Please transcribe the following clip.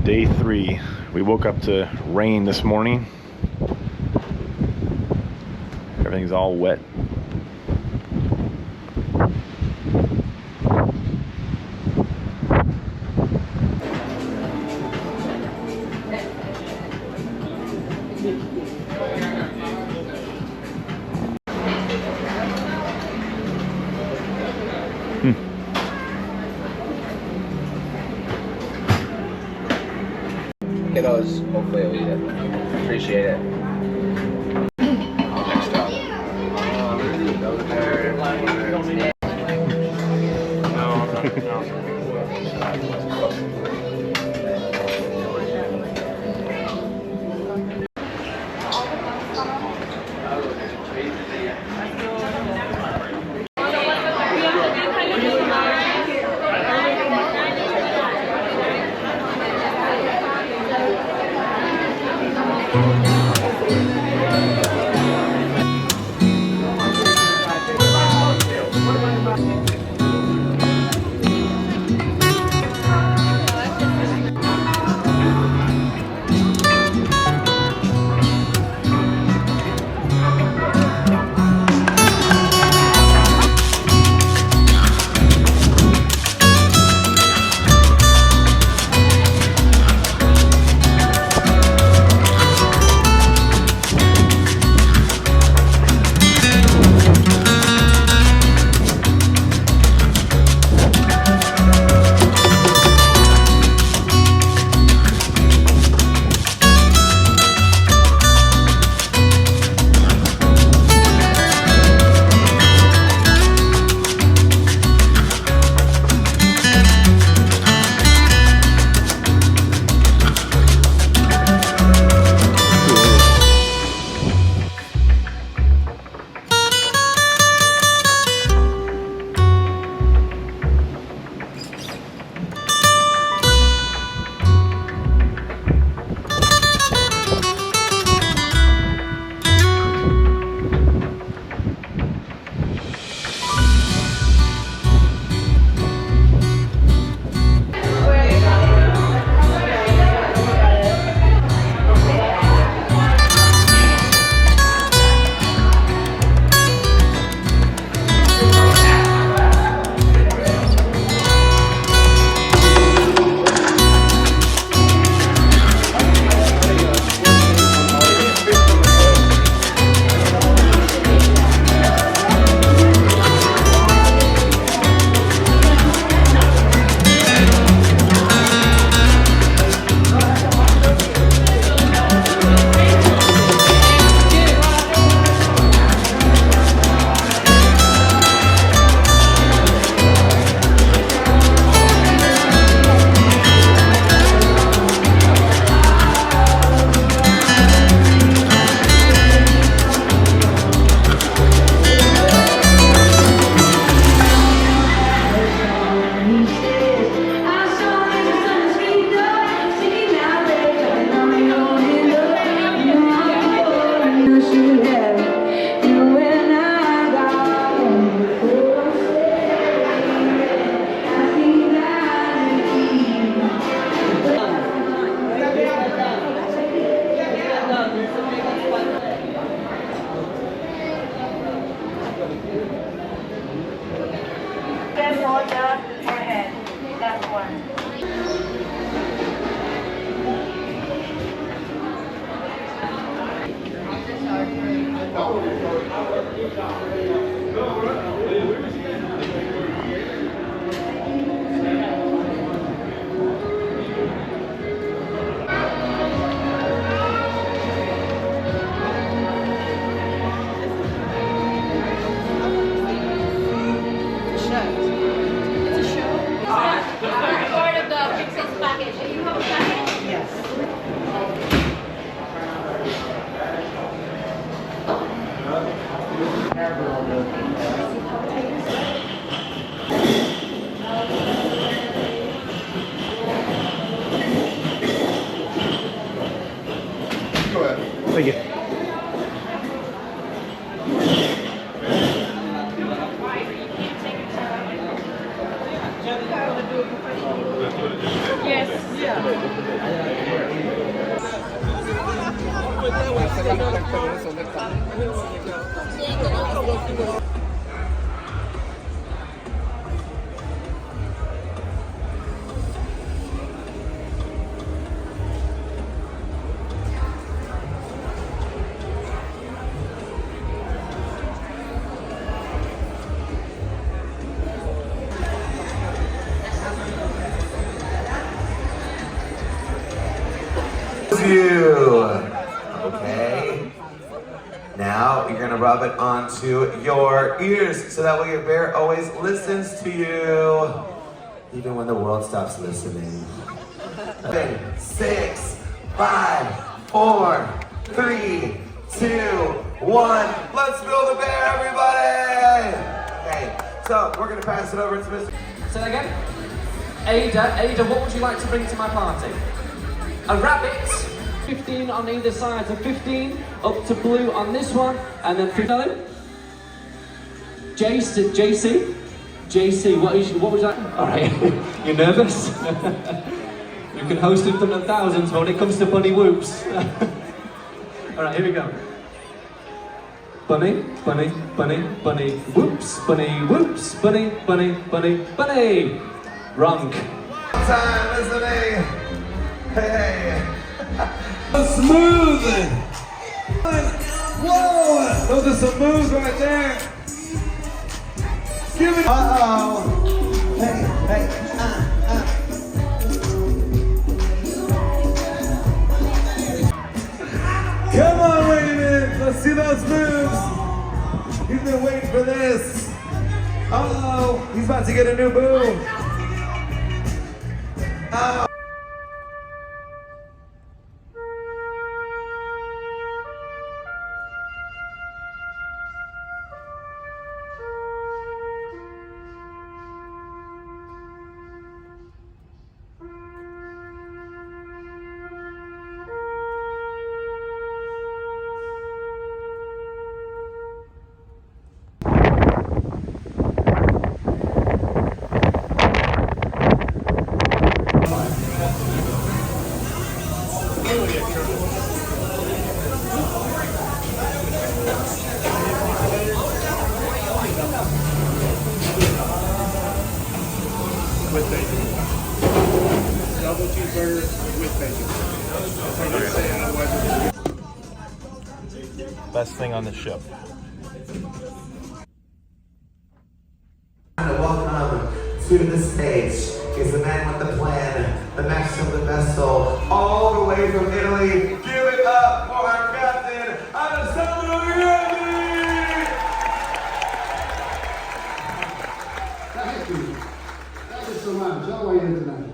Day 3. We woke up to rain this morning. Everything's all wet. Kiddos, hopefully you'll eat it. Appreciate it. Next up. Thank you. Yes. Yeah. 2. Okay. Now you're gonna rub it onto your ears so that way your bear always listens to you, even when the world stops listening. 7, 6, 5, 4, 3, 2, 1. Let's build a bear, everybody! Okay, so we're gonna pass it over to Mr. Say that again. Ada, what would you like to bring to my party? A rabbit. 15 on either side, so 15 up to blue on this one, and then 15. JC, what would you like? All right, you're nervous? You can host in front of thousands, but when it comes to bunny whoops. All right, here we go. Bunny, bunny, bunny, bunny, whoops, bunny, whoops, bunny, bunny, bunny, bunny. Wrong. Time listening. Hey. Smooth! Whoa! Those are some moves right there. Give it. Uh-oh. Hey, hey, Come on, Raymond. Let's see those moves. He's been waiting for this. Uh-oh. He's about to get a new boom. Oh. With bacon. Double cheeseburger with bacon. That's what I'm saying, otherwise Best thing on the ship. Welcome to the stage is the man with the plan, the master of the vessel, all the way from Italy. Give it up for our captain, Alessandro. Thank you. Thank you so much. How are you tonight?